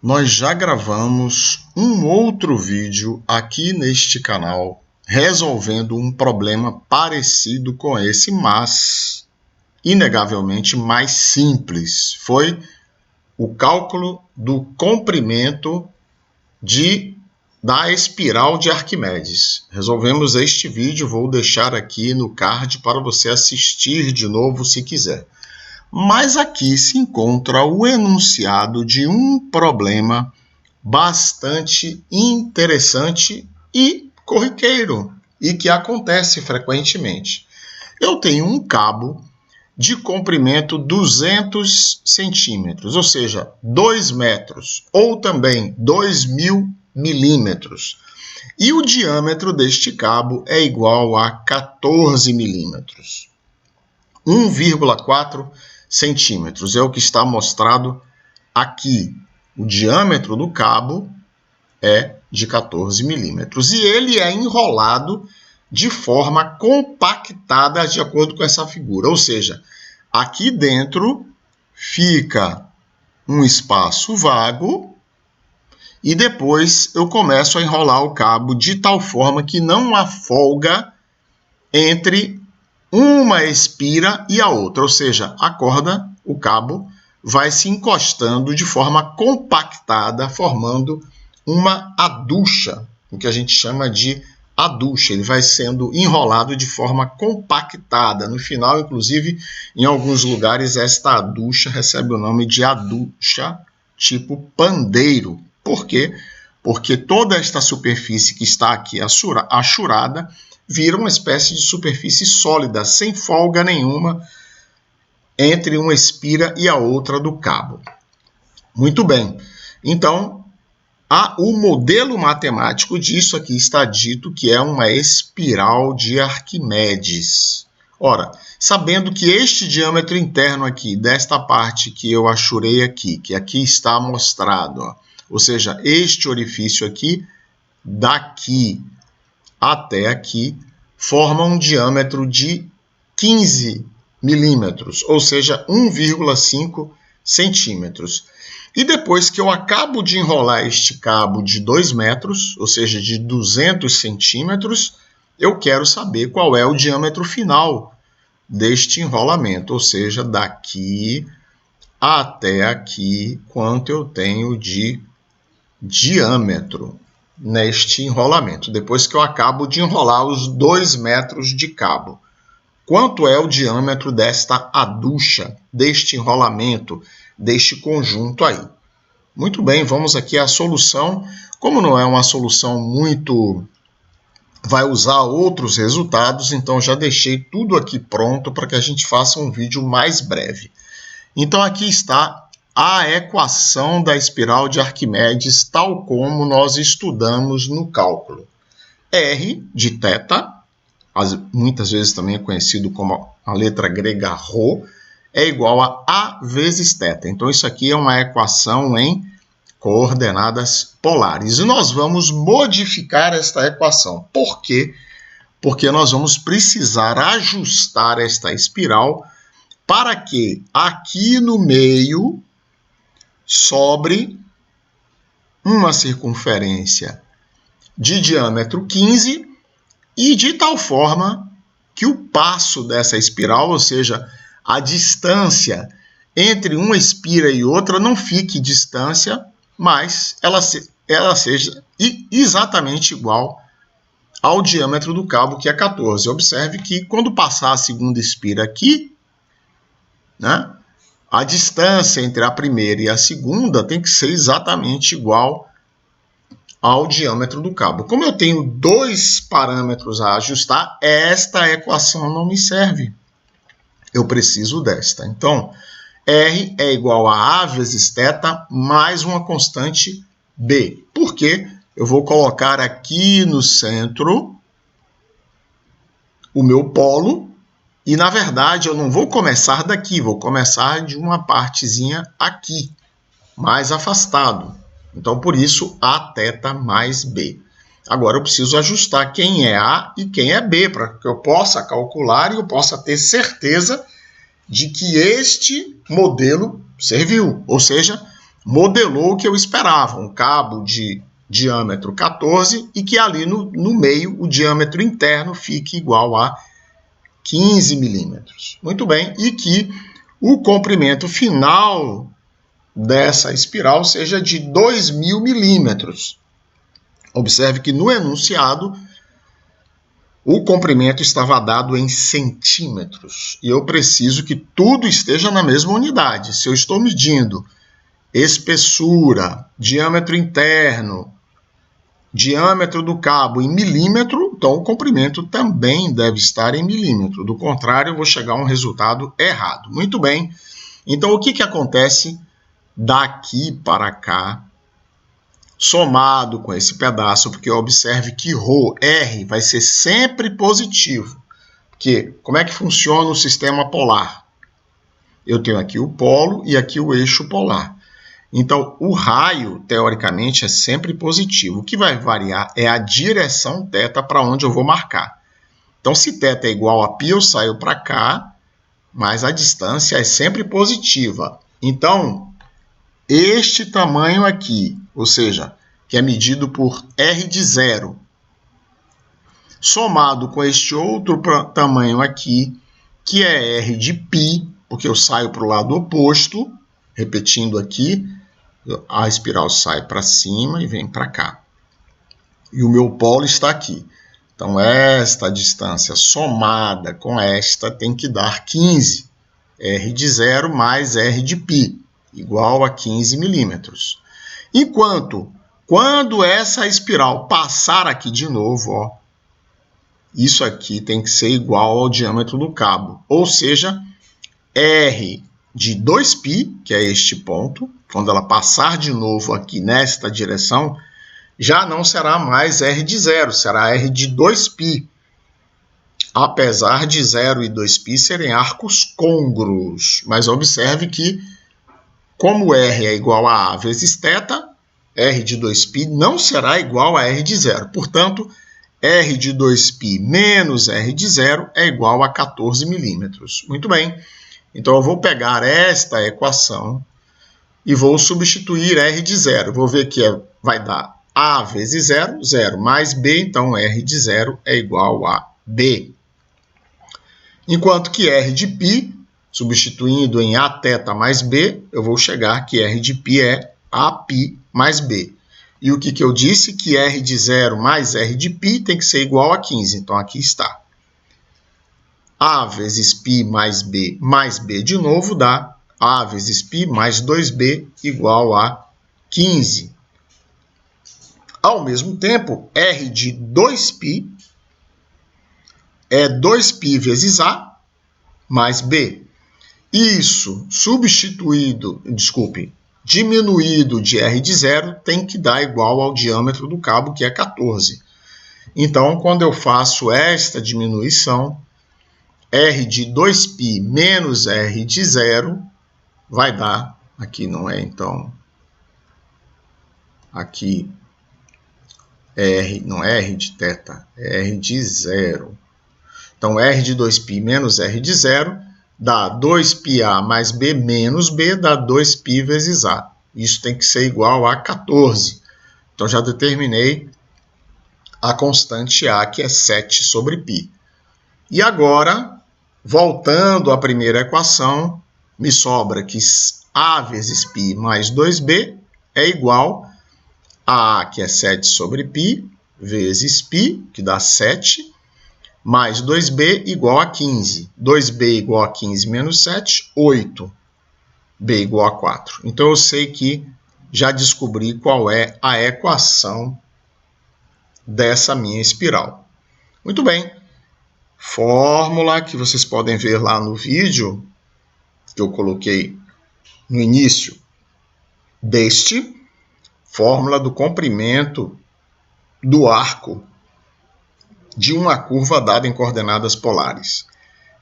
Nós já gravamos um outro vídeo aqui neste canal resolvendo um problema parecido com esse, mas inegavelmente mais simples. Foi o cálculo do comprimento da espiral de Arquimedes. Resolvemos este vídeo, vou deixar aqui no card para você assistir de novo se quiser. Mas aqui se encontra o enunciado de um problema bastante interessante e corriqueiro, e que acontece frequentemente. Eu tenho um cabo de comprimento 200 centímetros, ou seja, 2 metros, ou também 2.000 milímetros. E o diâmetro deste cabo é igual a 14 milímetros. 1,4 centímetros é o que está mostrado aqui. O diâmetro do cabo é de 14 milímetros. E ele é enrolado de forma compactada de acordo com essa figura. Ou seja, aqui dentro fica um espaço vago e depois eu começo a enrolar o cabo de tal forma que não há folga entre uma espira e a outra. Ou seja, a corda, o cabo, vai se encostando de forma compactada, formando uma aducha, o que a gente chama de aducha. Ele vai sendo enrolado de forma compactada. No final, inclusive, em alguns lugares, esta aducha recebe o nome de aducha tipo pandeiro. Por quê? Porque toda esta superfície que está aqui achurada vira uma espécie de superfície sólida, sem folga nenhuma entre uma espira e a outra do cabo. Muito bem. Então, o modelo matemático disso aqui está dito que é uma espiral de Arquimedes. Ora, sabendo que este diâmetro interno aqui, desta parte que eu achurei aqui, que aqui está mostrado, ó, ou seja, este orifício aqui, daqui até aqui, forma um diâmetro de 15 milímetros, ou seja, 1,5 centímetros. E depois que eu acabo de enrolar este cabo de 2 metros, ou seja, de 200 centímetros, eu quero saber qual é o diâmetro final deste enrolamento, ou seja, daqui até aqui, quanto eu tenho de diâmetro neste enrolamento, depois que eu acabo de enrolar os 2 metros de cabo. Quanto é o diâmetro desta aducha, deste enrolamento, deste conjunto aí? Muito bem, vamos aqui à solução. Como não é uma solução muito... vai usar outros resultados, então já deixei tudo aqui pronto para que a gente faça um vídeo mais breve. Então aqui está a equação da espiral de Arquimedes, tal como nós estudamos no cálculo. R de θ, muitas vezes também é conhecido como a letra grega ρ, é igual a A vezes θ. Então isso aqui é uma equação em coordenadas polares. E nós vamos modificar esta equação. Por quê? Porque nós vamos precisar ajustar esta espiral para que aqui no meio sobre uma circunferência de diâmetro 15 e de tal forma que o passo dessa espiral, ou seja, a distância entre uma espira e outra não fique distância, mas ela seja exatamente igual ao diâmetro do cabo, que é 14. Observe que quando passar a segunda espira aqui, né, a distância entre a primeira e a segunda tem que ser exatamente igual ao diâmetro do cabo. Como eu tenho 2 parâmetros a ajustar, esta equação não me serve. Eu preciso desta. Então, R é igual a A vezes θ mais uma constante B. Por quê? Eu vou colocar aqui no centro o meu polo. E, na verdade, eu não vou começar daqui, vou começar de uma partezinha aqui, mais afastado. Então, por isso, Aθ mais B. Agora, eu preciso ajustar quem é A e quem é B, para que eu possa calcular e eu possa ter certeza de que este modelo serviu. Ou seja, modelou o que eu esperava, um cabo de diâmetro 14 e que ali no meio o diâmetro interno fique igual a 15 milímetros. Muito bem, e que o comprimento final dessa espiral seja de 2.000 milímetros. Observe que no enunciado o comprimento estava dado em centímetros e eu preciso que tudo esteja na mesma unidade. Se eu estou medindo espessura, diâmetro interno, diâmetro do cabo em milímetro, então o comprimento também deve estar em milímetro. Do contrário, eu vou chegar a um resultado errado. Muito bem. Então, o que acontece daqui para cá, somado com esse pedaço? Porque observe que ρ, R, vai ser sempre positivo. Porque como é que funciona o sistema polar? Eu tenho aqui o polo e aqui o eixo polar. Então, o raio, teoricamente, é sempre positivo. O que vai variar é a direção θ para onde eu vou marcar. Então, se θ é igual a π, eu saio para cá, mas a distância é sempre positiva. Então, este tamanho aqui, ou seja, que é medido por R de 0, somado com este outro tamanho aqui, que é R de π, porque eu saio para o lado oposto, repetindo aqui, a espiral sai para cima e vem para cá. E o meu polo está aqui. Então, esta distância somada com esta tem que dar 15. R de 0 mais R de π, igual a 15 milímetros. Enquanto, quando essa espiral passar aqui de novo, ó, isso aqui tem que ser igual ao diâmetro do cabo. Ou seja, R de 2π, que é este ponto, quando ela passar de novo aqui nesta direção, já não será mais R de 0, será R de 2π. Apesar de 0 e 2π serem arcos côngruos. Mas observe que, como R é igual a vezes θ, R de 2π não será igual a R de 0. Portanto, R de 2π menos R de 0 é igual a 14 milímetros. Muito bem. Então, eu vou pegar esta equação e vou substituir R de 0. Vou ver que vai dar A vezes 0, 0 mais B, então R de 0 é igual a B. Enquanto que R de π, substituindo em Aθ mais B, eu vou chegar que R de π é Aπ mais B. E o que eu disse? Que R de 0 mais R de π tem que ser igual a 15. Então, aqui está. A vezes π mais B de novo dá A vezes π mais 2B igual a 15. Ao mesmo tempo, R de 2π é 2π vezes A mais B. Isso diminuído de R de 0 tem que dar igual ao diâmetro do cabo, que é 14. Então, quando eu faço esta diminuição, R de 2π menos R de 0 vai dar, aqui não é, então, aqui R, não é R de θ, é R de 0. Então, R de 2π menos R de 0 dá 2πA mais B menos B, dá 2π vezes A. Isso tem que ser igual a 14. Então, já determinei a constante A, que é 7 sobre π. E agora, voltando à primeira equação, me sobra que A vezes π mais 2B é igual a A, que é 7 sobre π, vezes π, que dá 7, mais 2B igual a 15. 2B igual a 15 menos 7, 8. B igual a 4. Então, eu sei que já descobri qual é a equação dessa minha espiral. Muito bem. Fórmula que vocês podem ver lá no vídeo, que eu coloquei no início deste, fórmula do comprimento do arco de uma curva dada em coordenadas polares.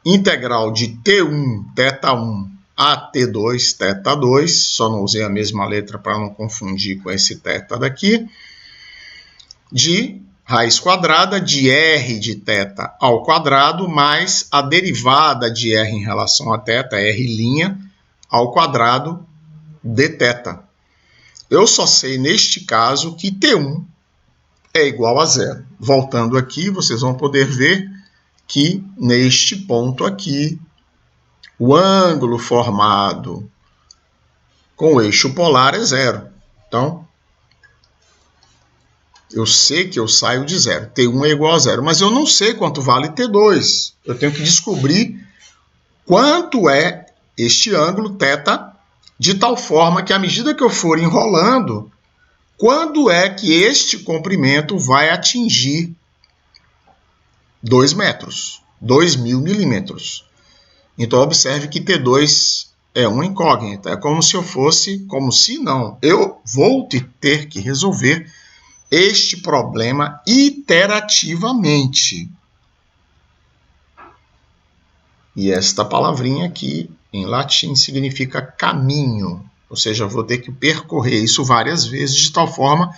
Integral de T1, θ1 a T2, θ2, só não usei a mesma letra para não confundir com esse θ daqui, de raiz quadrada de R de θ ao quadrado, mais a derivada de R em relação a θ, R' ao quadrado, dθ. eu só sei, neste caso, que T1 é igual a zero. Voltando aqui, vocês vão poder ver que, neste ponto aqui, o ângulo formado com o eixo polar é zero. Então, eu sei que eu saio de zero. T1 é igual a zero, mas eu não sei quanto vale T2. Eu tenho que descobrir quanto é este ângulo θ, de tal forma que, à medida que eu for enrolando, quando é que este comprimento vai atingir 2 metros, 2.000 milímetros. Então, observe que T2 é uma incógnita. É como se eu fosse, eu vou ter que resolver este problema iterativamente. E esta palavrinha aqui, em latim, significa caminho. Ou seja, eu vou ter que percorrer isso várias vezes, de tal forma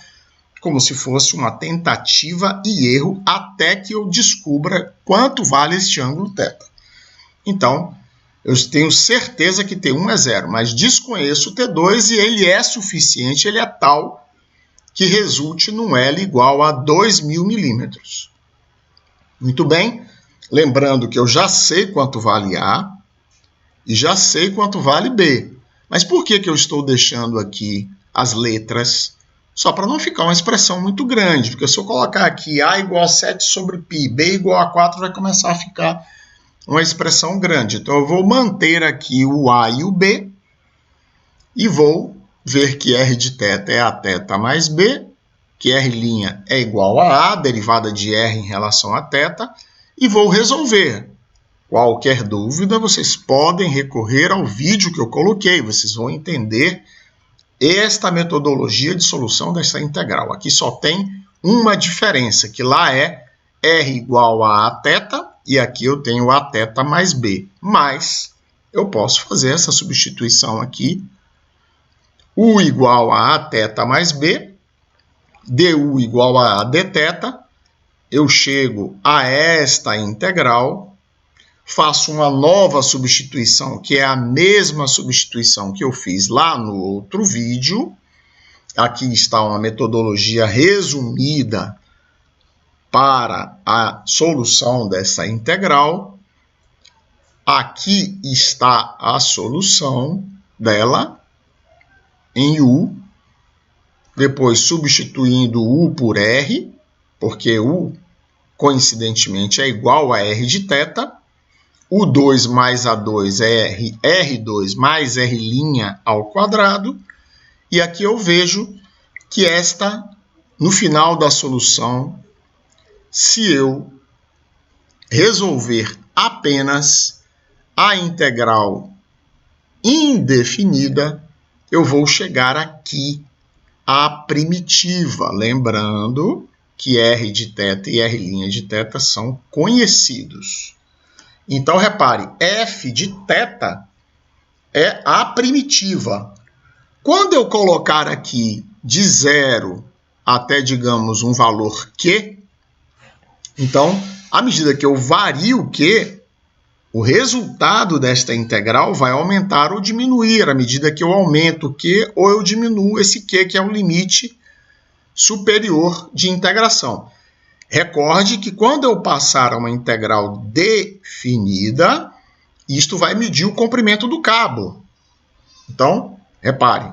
como se fosse uma tentativa e erro, até que eu descubra quanto vale este ângulo θ. Então, eu tenho certeza que T1 é zero, mas desconheço o T2 e ele é suficiente, ele é tal que resulte num L igual a 2.000 milímetros. Muito bem, lembrando que eu já sei quanto vale A e já sei quanto vale B. Mas por que eu estou deixando aqui as letras? Só para não ficar uma expressão muito grande, porque se eu colocar aqui A igual a 7 sobre π, B igual a 4, vai começar a ficar uma expressão grande. Então, eu vou manter aqui o A e o B e vou ver que R de θ é a θ mais B, que R' é igual a A, derivada de R em relação a θ, e vou resolver. Qualquer dúvida, vocês podem recorrer ao vídeo que eu coloquei, vocês vão entender esta metodologia de solução dessa integral. Aqui só tem uma diferença, que lá é R igual a θ, e aqui eu tenho a θ mais B. Mas eu posso fazer essa substituição aqui. U igual a θ mais B, du igual a dθ. Eu chego a esta integral, faço uma nova substituição, que é a mesma substituição que eu fiz lá no outro vídeo. Aqui está uma metodologia resumida para a solução dessa integral. Aqui está a solução dela em U, depois substituindo U por R, porque U, coincidentemente, é igual a R de θ. O 2 mais A2 é R2 mais R' ao quadrado. E aqui eu vejo que no final da solução, se eu resolver apenas a integral indefinida, eu vou chegar aqui à primitiva. Lembrando que R de θ e R' de θ são conhecidos. Então, repare, f de θ é a primitiva. Quando eu colocar aqui de 0 até, digamos, um valor Q, então, à medida que eu vario o Q, o resultado desta integral vai aumentar ou diminuir à medida que eu aumento o Q ou eu diminuo esse Q, que é o limite superior de integração. Recorde que quando eu passar a uma integral definida, isto vai medir o comprimento do cabo. Então, repare,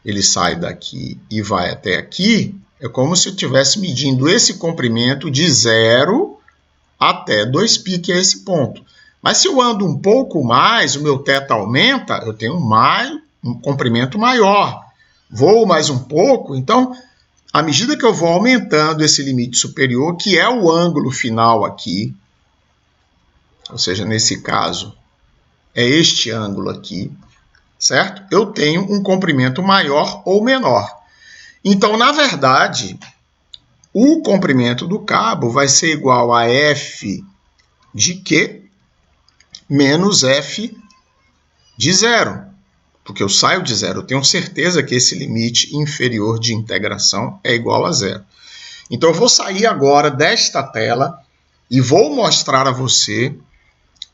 ele sai daqui e vai até aqui, é como se eu estivesse medindo esse comprimento de 0 até 2π, que é esse ponto. Mas se eu ando um pouco mais, o meu θ aumenta, eu tenho um comprimento maior. Vou mais um pouco, então, à medida que eu vou aumentando esse limite superior, que é o ângulo final aqui, ou seja, nesse caso, é este ângulo aqui, certo? Eu tenho um comprimento maior ou menor. Então, na verdade, o comprimento do cabo vai ser igual a F de Q menos F de 0. Porque eu saio de 0, eu tenho certeza que esse limite inferior de integração é igual a 0. Então, eu vou sair agora desta tela e vou mostrar a você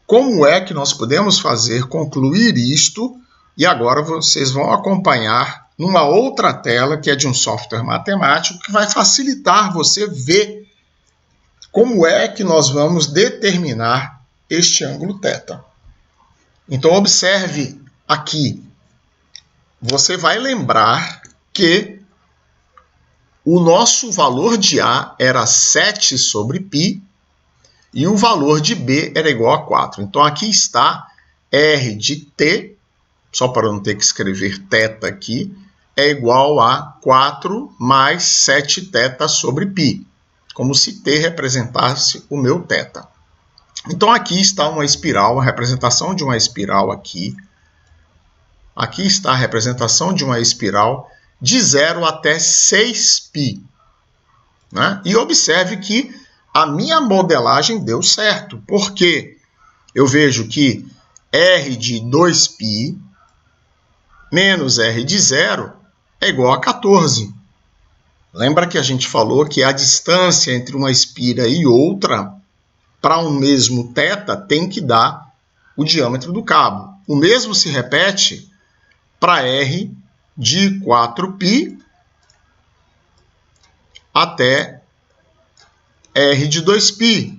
como é que nós podemos concluir isto, e agora vocês vão acompanhar numa outra tela, que é de um software matemático, que vai facilitar você ver como é que nós vamos determinar este ângulo θ. Então, observe aqui. Você vai lembrar que o nosso valor de A era 7 sobre π e o valor de B era igual a 4. Então, aqui está R de T, só para não ter que escrever θ aqui, é igual a 4 mais 7θ sobre π, como se T representasse o meu θ. Então, aqui está uma espiral, a representação de uma espiral aqui. Aqui está a representação de uma espiral de 0 até 6π. Né? E observe que a minha modelagem deu certo, porque eu vejo que R de 2π menos R de 0 é igual a 14. Lembra que a gente falou que a distância entre uma espira e outra, para um mesmo θ, tem que dar o diâmetro do cabo. O mesmo se repete para R de 4π até R de 2π.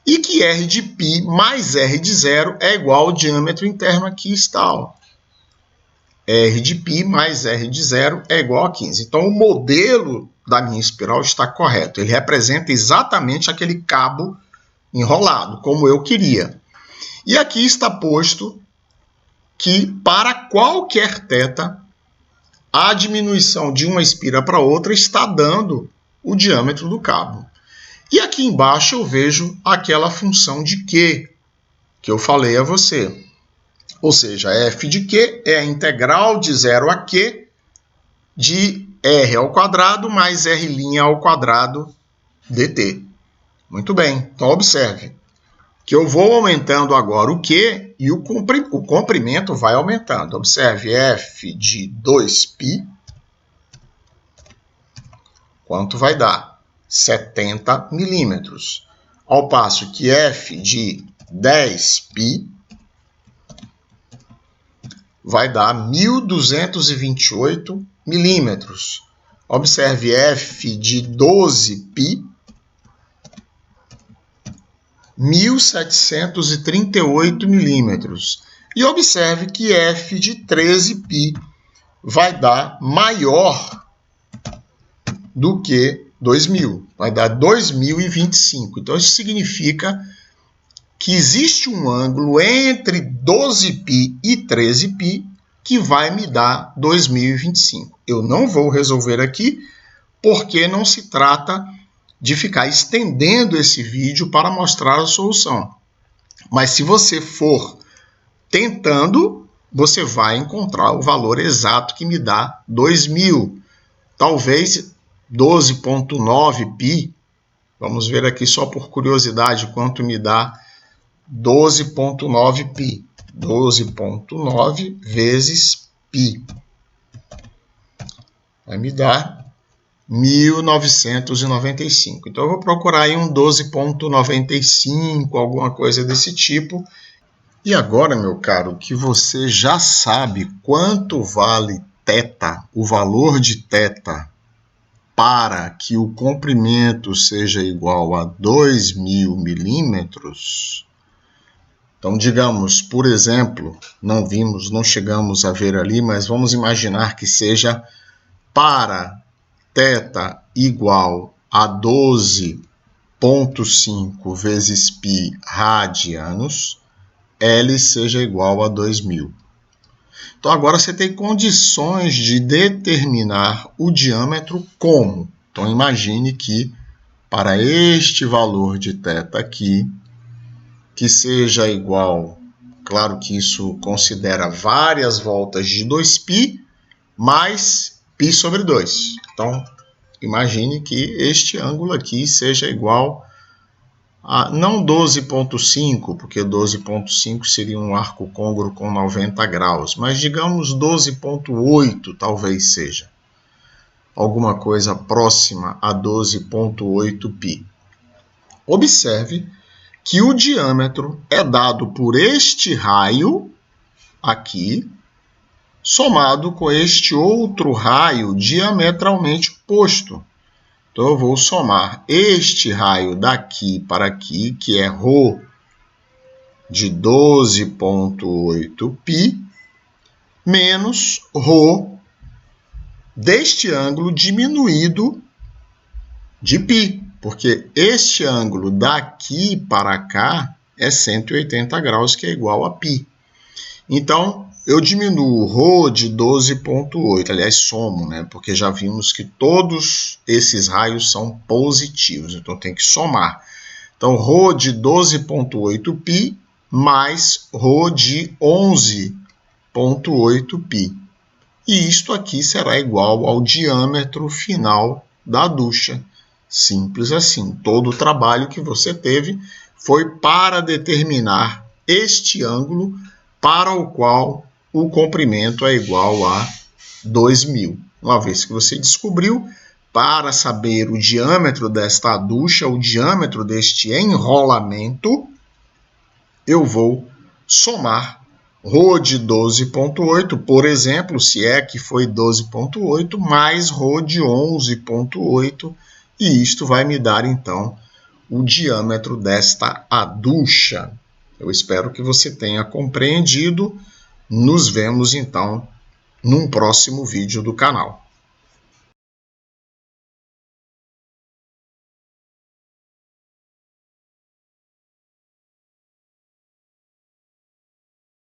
E que R de π mais R de 0 é igual ao diâmetro interno aqui está. Ó. R de π mais R de 0 é igual a 15. Então, o modelo da minha espiral está correto. Ele representa exatamente aquele cabo enrolado, como eu queria. E aqui está posto que, para qualquer θ, a diminuição de uma espira para outra está dando o diâmetro do cabo. E aqui embaixo eu vejo aquela função de Q, que eu falei a você. Ou seja, f de Q é a integral de 0 a Q de r ao quadrado mais r' ao quadrado dt. Muito bem, então observe que eu vou aumentando agora o Q e o comprimento vai aumentando. Observe, f de 2π, quanto vai dar? 70 milímetros. Ao passo que f de 10π vai dar 1.228 milímetros. Observe, f de 12π, 1.738 milímetros. E observe que f de 13π vai dar maior do que 2.000. Vai dar 2.025. Então, isso significa que existe um ângulo entre 12π e 13π que vai me dar 2.025. Eu não vou resolver aqui, porque não se trata de ficar estendendo esse vídeo para mostrar a solução. Mas se você for tentando, você vai encontrar o valor exato que me dá 2.000. Talvez 12,9π. Vamos ver aqui só por curiosidade quanto me dá 12,9π. 12,9 vezes π. Vai me dar 1995. Então, eu vou procurar aí um 12,95, alguma coisa desse tipo. E agora, meu caro, que você já sabe quanto vale θ, o valor de θ, para que o comprimento seja igual a 2.000 milímetros. Então, digamos, por exemplo, não chegamos a ver ali, mas vamos imaginar que seja para θ igual a 12,5 vezes π radianos, L seja igual a 2.000. Então, agora você tem condições de determinar o diâmetro como? Então, imagine que para este valor de θ aqui, que seja igual, claro que isso considera várias voltas de 2π, mais π sobre 2. Então, imagine que este ângulo aqui seja igual a, não 12,5, porque 12,5 seria um arco côncavo com 90 graus, mas digamos 12,8 talvez seja. Alguma coisa próxima a 12,8π. Observe que o diâmetro é dado por este raio aqui, somado com este outro raio diametralmente oposto. Então, eu vou somar este raio daqui para aqui, que é ρ de 12,8π, menos ρ deste ângulo diminuído de π, porque este ângulo daqui para cá é 180 graus, que é igual a π. Então, eu diminuo ρ de 12,8, aliás, somo, né? Porque já vimos que todos esses raios são positivos, então tem que somar. Então, ρ de 12,8π mais ρ de 11,8π. E isto aqui será igual ao diâmetro final da ducha. Simples assim. Todo o trabalho que você teve foi para determinar este ângulo para o qual o comprimento é igual a 2.000. Uma vez que você descobriu, para saber o diâmetro desta ducha, o diâmetro deste enrolamento, eu vou somar ρ de 12,8, por exemplo, se é que foi 12,8, mais ρ de 11,8, e isto vai me dar, então, o diâmetro desta aducha. Eu espero que você tenha compreendido. Nos vemos, então, num próximo vídeo do canal.